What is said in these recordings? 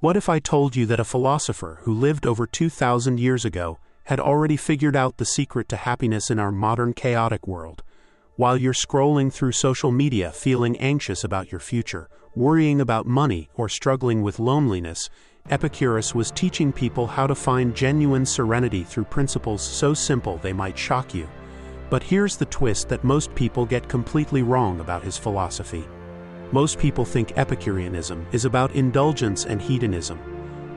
What if I told you that a philosopher who lived over 2,000 years ago had already figured out the secret to happiness in our modern chaotic world? While you're scrolling through social media feeling anxious about your future, worrying about money, or struggling with loneliness, Epicurus was teaching people how to find genuine serenity through principles so simple they might shock you. But here's the twist that most people get completely wrong about his philosophy. Most people think Epicureanism is about indulgence and hedonism.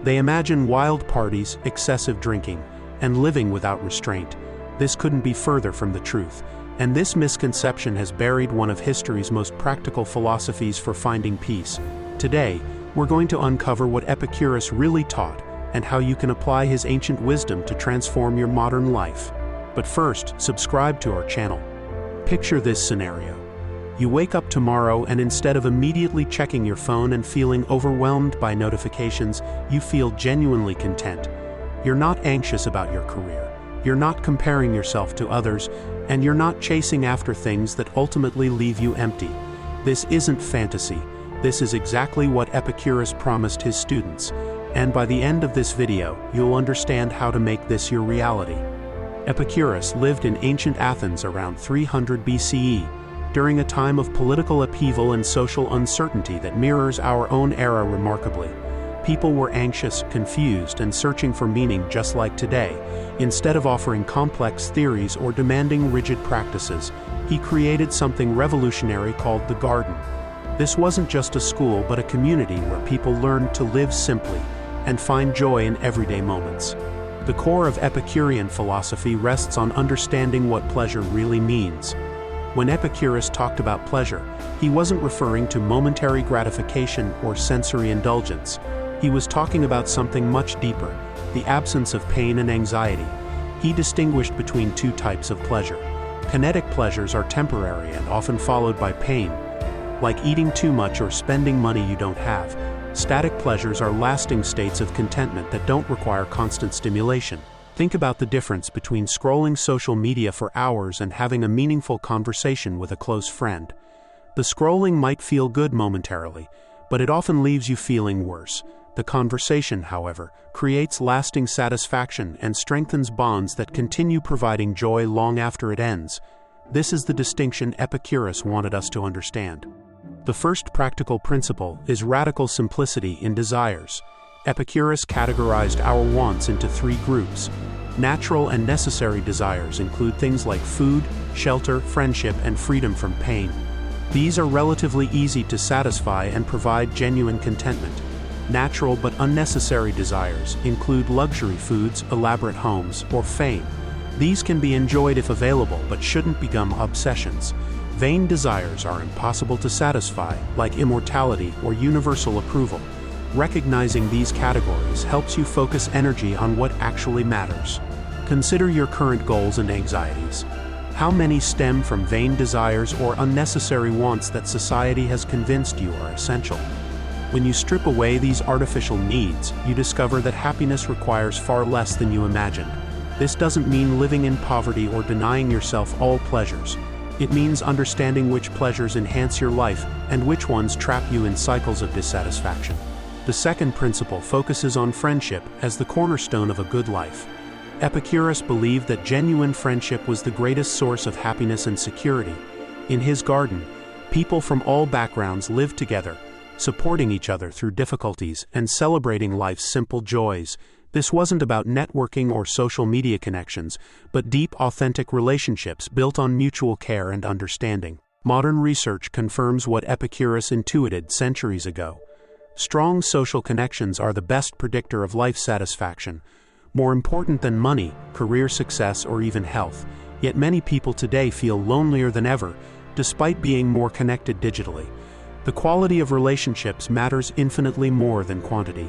They imagine wild parties, excessive drinking, and living without restraint. This couldn't be further from the truth, and this misconception has buried one of history's most practical philosophies for finding peace. Today, we're going to uncover what Epicurus really taught and how you can apply his ancient wisdom to transform your modern life. But first, subscribe to our channel. Picture this scenario. You wake up tomorrow and instead of immediately checking your phone and feeling overwhelmed by notifications, you feel genuinely content. You're not anxious about your career. You're not comparing yourself to others, and you're not chasing after things that ultimately leave you empty. This isn't fantasy. This is exactly what Epicurus promised his students, and by the end of this video, you'll understand how to make this your reality. Epicurus lived in ancient Athens around 300 BCE, during a time of political upheaval and social uncertainty that mirrors our own era remarkably. People were anxious, confused, and searching for meaning just like today. Instead of offering complex theories or demanding rigid practices, he created something revolutionary called the garden. This wasn't just a school but a community where people learned to live simply and find joy in everyday moments. The core of Epicurean philosophy rests on understanding what pleasure really means. When Epicurus talked about pleasure, he wasn't referring to momentary gratification or sensory indulgence. He was talking about something much deeper, the absence of pain and anxiety. He distinguished between two types of pleasure. Kinetic pleasures are temporary and often followed by pain, like eating too much or spending money you don't have. Static pleasures are lasting states of contentment that don't require constant stimulation. Think about the difference between scrolling social media for hours and having a meaningful conversation with a close friend. The scrolling might feel good momentarily, but it often leaves you feeling worse. The conversation, however, creates lasting satisfaction and strengthens bonds that continue providing joy long after it ends. This is the distinction Epicurus wanted us to understand. The first practical principle is radical simplicity in desires. Epicurus categorized our wants into three groups. Natural and necessary desires include things like food, shelter, friendship, and freedom from pain. These are relatively easy to satisfy and provide genuine contentment. Natural but unnecessary desires include luxury foods, elaborate homes, or fame. These can be enjoyed if available but shouldn't become obsessions. Vain desires are impossible to satisfy, like immortality or universal approval. Recognizing these categories helps you focus energy on what actually matters. Consider your current goals and anxieties. How many stem from vain desires or unnecessary wants that society has convinced you are essential? When you strip away these artificial needs, you discover that happiness requires far less than you imagined. This doesn't mean living in poverty or denying yourself all pleasures. It means understanding which pleasures enhance your life and which ones trap you in cycles of dissatisfaction. The second principle focuses on friendship as the cornerstone of a good life. Epicurus believed that genuine friendship was the greatest source of happiness and security. In his garden, people from all backgrounds lived together, supporting each other through difficulties and celebrating life's simple joys. This wasn't about networking or social media connections, but deep, authentic relationships built on mutual care and understanding. Modern research confirms what Epicurus intuited centuries ago. Strong social connections are the best predictor of life satisfaction, more important than money, career success, or even health. Yet many people today feel lonelier than ever, despite being more connected digitally. The quality of relationships matters infinitely more than quantity.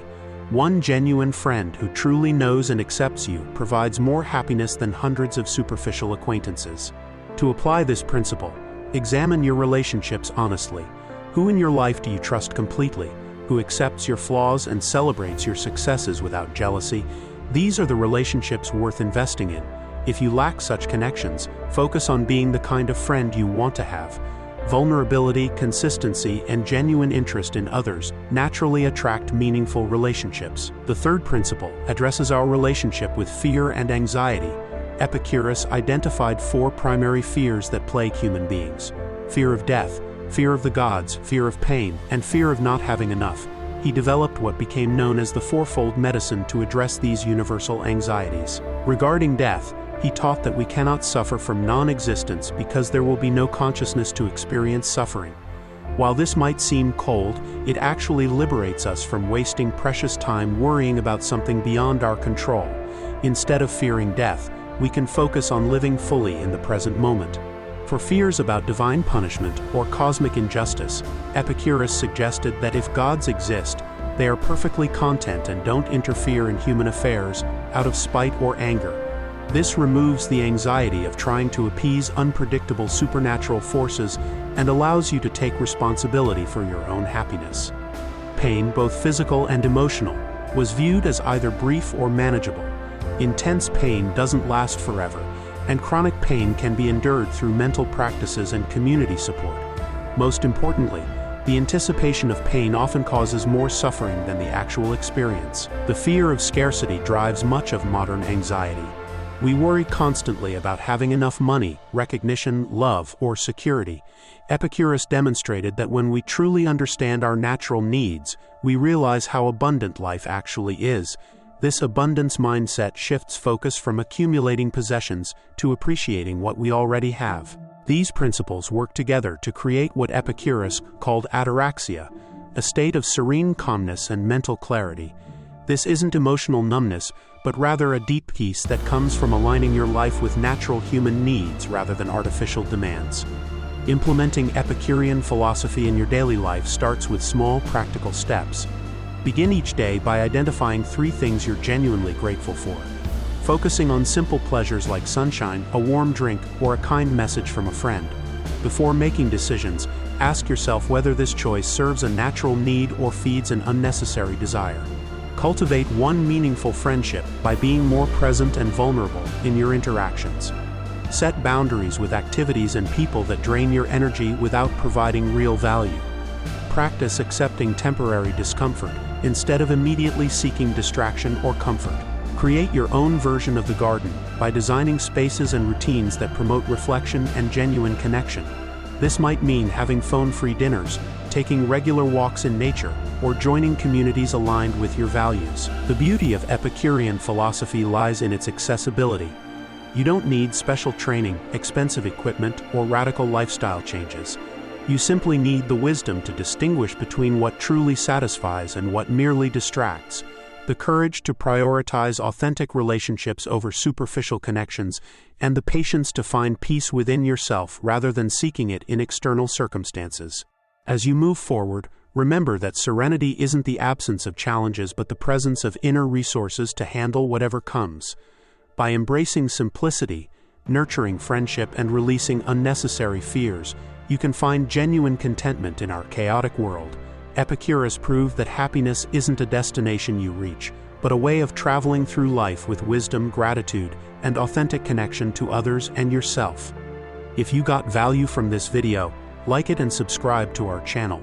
One genuine friend who truly knows and accepts you provides more happiness than hundreds of superficial acquaintances. To apply this principle, examine your relationships honestly. Who in your life do you trust completely? Who accepts your flaws and celebrates your successes without jealousy? These are the relationships worth investing in. If you lack such connections, focus on being the kind of friend you want to have. Vulnerability, consistency, and genuine interest in others naturally attract meaningful relationships. The third principle addresses our relationship with fear and anxiety. Epicurus identified 4 primary fears that plague human beings: fear of death, fear of the gods, fear of pain, and fear of not having enough. He developed what became known as the fourfold medicine to address these universal anxieties. Regarding death, he taught that we cannot suffer from non-existence because there will be no consciousness to experience suffering. While this might seem cold, it actually liberates us from wasting precious time worrying about something beyond our control. Instead of fearing death, we can focus on living fully in the present moment. For fears about divine punishment or cosmic injustice, Epicurus suggested that if gods exist, they are perfectly content and don't interfere in human affairs out of spite or anger. This removes the anxiety of trying to appease unpredictable supernatural forces and allows you to take responsibility for your own happiness. Pain, both physical and emotional, was viewed as either brief or manageable. Intense pain doesn't last forever, and chronic pain can be endured through mental practices and community support. Most importantly, the anticipation of pain often causes more suffering than the actual experience. The fear of scarcity drives much of modern anxiety. We worry constantly about having enough money, recognition, love, or security. Epicurus demonstrated that when we truly understand our natural needs, we realize how abundant life actually is. This abundance mindset shifts focus from accumulating possessions to appreciating what we already have. These principles work together to create what Epicurus called ataraxia, a state of serene calmness and mental clarity. This isn't emotional numbness, but rather a deep peace that comes from aligning your life with natural human needs rather than artificial demands. Implementing Epicurean philosophy in your daily life starts with small, practical steps. Begin each day by identifying 3 things you're genuinely grateful for. Focusing on simple pleasures like sunshine, a warm drink, or a kind message from a friend. Before making decisions, ask yourself whether this choice serves a natural need or feeds an unnecessary desire. Cultivate one meaningful friendship by being more present and vulnerable in your interactions. Set boundaries with activities and people that drain your energy without providing real value. Practice accepting temporary discomfort instead of immediately seeking distraction or comfort. Create your own version of the garden by designing spaces and routines that promote reflection and genuine connection. This might mean having phone-free dinners, taking regular walks in nature, or joining communities aligned with your values. The beauty of Epicurean philosophy lies in its accessibility. You don't need special training, expensive equipment, or radical lifestyle changes. You simply need the wisdom to distinguish between what truly satisfies and what merely distracts, the courage to prioritize authentic relationships over superficial connections, and the patience to find peace within yourself rather than seeking it in external circumstances. As you move forward, remember that serenity isn't the absence of challenges but the presence of inner resources to handle whatever comes. By embracing simplicity, nurturing friendship, and releasing unnecessary fears, you can find genuine contentment in our chaotic world. Epicurus proved that happiness isn't a destination you reach, but a way of traveling through life with wisdom, gratitude, and authentic connection to others and yourself. If you got value from this video, like it and subscribe to our channel.